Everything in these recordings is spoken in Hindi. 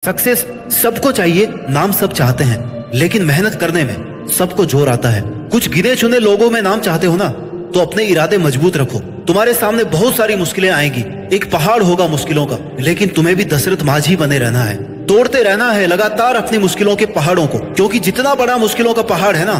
सक्सेस सबको चाहिए, नाम सब चाहते हैं, लेकिन मेहनत करने में सबको जोर आता है। कुछ गिने चुने लोगों में नाम चाहते हो ना, तो अपने इरादे मजबूत रखो। तुम्हारे सामने बहुत सारी मुश्किलें आएंगी, एक पहाड़ होगा मुश्किलों का, लेकिन तुम्हें भी दशरथ माझी बने रहना है। तोड़ते रहना है लगातार अपनी मुश्किलों के पहाड़ों को, क्योंकि जितना बड़ा मुश्किलों का पहाड़ है ना,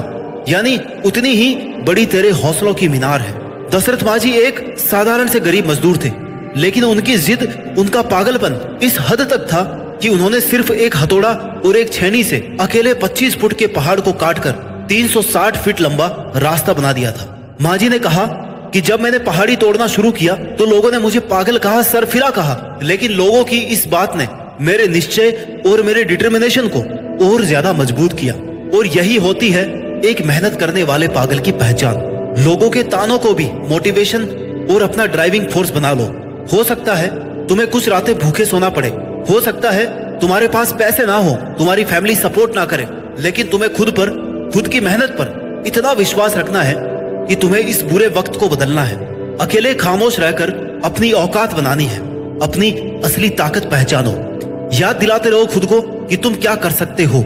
यानी उतनी ही बड़ी तेरे हौसलों की मीनार है। दशरथ माझी एक साधारण से गरीब मजदूर थे, लेकिन उनकी जिद, उनका पागलपन इस हद तक था कि उन्होंने सिर्फ एक हथौड़ा और एक छेनी से अकेले 25 फुट के पहाड़ को काटकर 360 फीट लंबा रास्ता बना दिया था। माझी ने कहा कि जब मैंने पहाड़ी तोड़ना शुरू किया तो लोगों ने मुझे पागल कहा, सरफिरा कहा, लेकिन लोगों की इस बात ने मेरे निश्चय और मेरे डिटर्मिनेशन को और ज्यादा मजबूत किया। और यही होती है एक मेहनत करने वाले पागल की पहचान। लोगों के तानों को भी मोटिवेशन और अपना ड्राइविंग फोर्स बना लो। हो सकता है तुम्हें कुछ रातें भूखे सोना पड़े, हो सकता है तुम्हारे पास पैसे ना हो, तुम्हारी फैमिली सपोर्ट ना करे, लेकिन तुम्हें खुद पर, खुद की मेहनत पर इतना विश्वास रखना है कि तुम्हें इस बुरे वक्त को बदलना है। अकेले खामोश रहकर अपनी औकात बनानी है, अपनी असली ताकत पहचानो। याद दिलाते रहो खुद को कि तुम क्या कर सकते हो।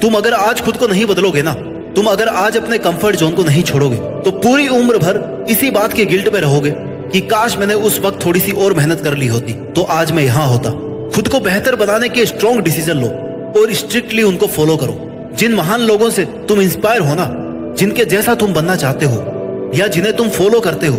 तुम अगर आज खुद को नहीं बदलोगे ना, तुम अगर आज अपने कंफर्ट जोन को नहीं छोड़ोगे, तो पूरी उम्र भर इसी बात के गिल्ट में रहोगे कि काश मैंने उस वक्त थोड़ी सी और मेहनत कर ली होती तो आज मैं यहाँ होता। खुद को बेहतर बनाने के स्ट्रॉन्ग डिसीजन लो और स्ट्रिक्टली उनको फॉलो करो। जिन महान लोगों से तुम इंस्पायर हो ना, जिनके जैसा तुम बनना चाहते हो या जिन्हें तुम फॉलो करते हो,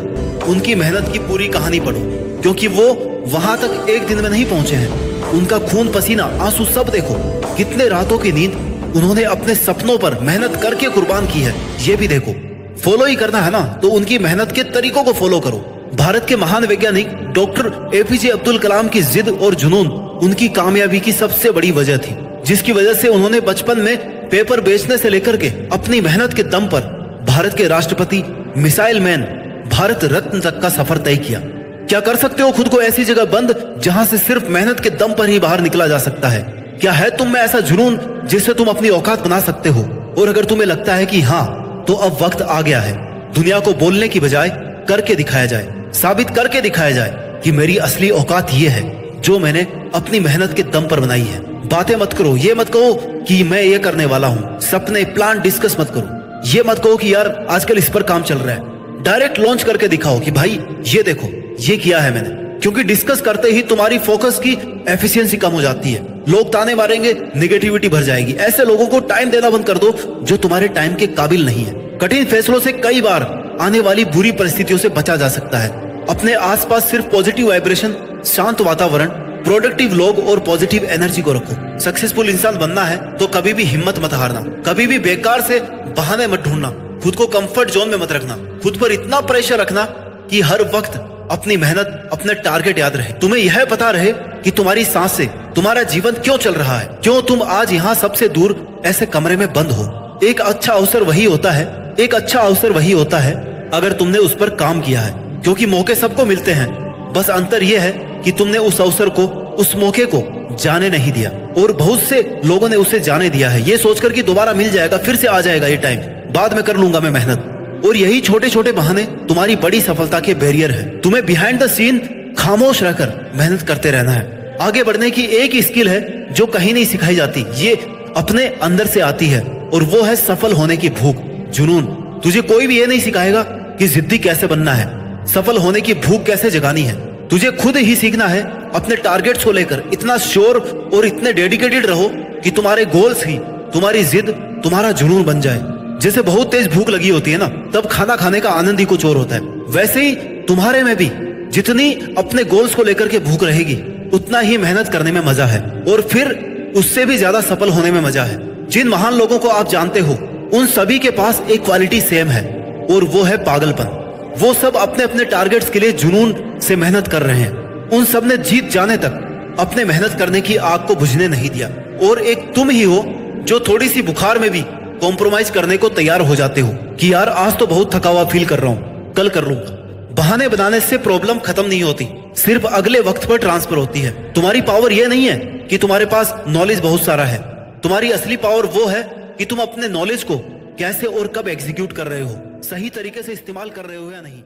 उनकी मेहनत की पूरी कहानी पढ़ो, क्योंकि वो वहां तक एक दिन में नहीं पहुंचे हैं। उनका खून पसीना आंसू सब देखो, कितने रातों की नींद उन्होंने अपने सपनों पर मेहनत करके कुर्बान की है, ये भी देखो। फॉलो ही करना है ना, तो उनकी मेहनत के तरीकों को फॉलो करो। भारत के महान वैज्ञानिक डॉक्टर एपीजे अब्दुल कलाम की जिद और जुनून उनकी कामयाबी की सबसे बड़ी वजह थी, जिसकी वजह से उन्होंने बचपन में पेपर बेचने से लेकर के अपनी मेहनत के दम पर भारत के राष्ट्रपति, मिसाइल मैन, भारत रत्न तक का सफर तय किया। क्या कर सकते हो खुद को ऐसी जगह बंद जहां से सिर्फ मेहनत के दम पर ही बाहर निकला जा सकता है? क्या है तुम में ऐसा जुनून जिससे तुम अपनी औकात बना सकते हो? और अगर तुम्हें लगता है कि हाँ, तो अब वक्त आ गया है दुनिया को बोलने की बजाय करके दिखाया जाए, साबित करके दिखाया जाए कि मेरी असली औकात ये है जो मैंने अपनी मेहनत के दम पर बनाई है। बातें मत करो, ये मत कहो कि मैं ये करने वाला हूँ। सपने, प्लान डिस्कस मत करो। ये मत कहो कि यार आजकल इस पर काम चल रहा है। डायरेक्ट लॉन्च करके दिखाओ कि भाई ये देखो, ये किया है मैंने। क्योंकि डिस्कस करते ही तुम्हारी फोकस की एफिशिएंसी कम हो जाती है। लोग ताने मारेंगे, निगेटिविटी भर जाएगी। ऐसे लोगों को टाइम देना बंद कर दो जो तुम्हारे टाइम के काबिल नहीं है। कठिन फैसलों से कई बार आने वाली बुरी परिस्थितियों से बचा जा सकता है। अपने आसपास सिर्फ पॉजिटिव वाइब्रेशन, शांत वातावरण, प्रोडक्टिव लोग और पॉजिटिव एनर्जी को रखो। सक्सेसफुल इंसान बनना है तो कभी भी हिम्मत मत हारना, कभी भी बेकार से बहाने मत ढूंढना, खुद को कंफर्ट जोन में मत रखना, खुद पर इतना प्रेशर रखना कि हर वक्त अपनी मेहनत, अपने टारगेट याद रहे। तुम्हें यह पता रहे कि तुम्हारी सांस से तुम्हारा जीवन क्यों चल रहा है, क्यों तुम आज यहाँ सबसे दूर ऐसे कमरे में बंद हो। एक अच्छा अवसर वही होता है, एक अच्छा अवसर वही होता है अगर तुमने उस पर काम किया है। क्योंकि मौके सबको मिलते हैं, बस अंतर यह है कि तुमने उस अवसर को, उस मौके को जाने नहीं दिया। और बहुत से लोगों ने उसे जाने दिया है, ये सोचकर कि दोबारा मिल जाएगा, फिर से आ जाएगा ये टाइम, बाद में कर लूंगा मैं मेहनत। और यही छोटे छोटे बहाने तुम्हारी बड़ी सफलता के बैरियर है। तुम्हें बिहाइंड द सीन खामोश रहकर मेहनत करते रहना है। आगे बढ़ने की एक ही स्किल है जो कहीं नहीं सिखाई जाती, ये अपने अंदर से आती है, और वो है सफल होने की भूख, जुनून। तुझे कोई भी ये नहीं सिखाएगा कि जिद्दी कैसे बनना है, सफल होने की भूख कैसे जगानी है। तुझे खुद ही सीखना है। अपने टारगेट्स को लेकर इतना श्योर और इतने डेडिकेटेड रहो कि तुम्हारे गोल्स ही तुम्हारी जिद, तुम्हारा जुनून बन जाए। जैसे बहुत तेज भूख लगी होती है ना, तब खाना खाने का आनंद ही कुछ और होता है। वैसे ही तुम्हारे में भी जितनी अपने गोल्स को लेकर के भूख रहेगी, उतना ही मेहनत करने में मजा है, और फिर उससे भी ज्यादा सफल होने में मजा है। जिन महान लोगों को आप जानते हो, उन सभी के पास एक क्वालिटी सेम है, और वो है पागलपन। वो सब अपने अपने टारगेट्स के लिए जुनून से मेहनत कर रहे हैं। उन सब ने जीत जाने तक अपने मेहनत करने की आग को बुझने नहीं दिया। और एक तुम ही हो जो थोड़ी सी बुखार में भी कॉम्प्रोमाइज करने को तैयार हो जाते हो कि यार आज तो बहुत थका हुआ फील कर रहा हूँ, कल कर लूंगा। बहाने बनाने से प्रॉब्लम खत्म नहीं होती, सिर्फ अगले वक्त पर ट्रांसफर होती है। तुम्हारी पावर यह नहीं है कि तुम्हारे पास नॉलेज बहुत सारा है। तुम्हारी असली पावर वो है कि तुम अपने नॉलेज को कैसे और कब एग्जीक्यूट कर रहे हो, सही तरीके से इस्तेमाल कर रहे हो या नहीं।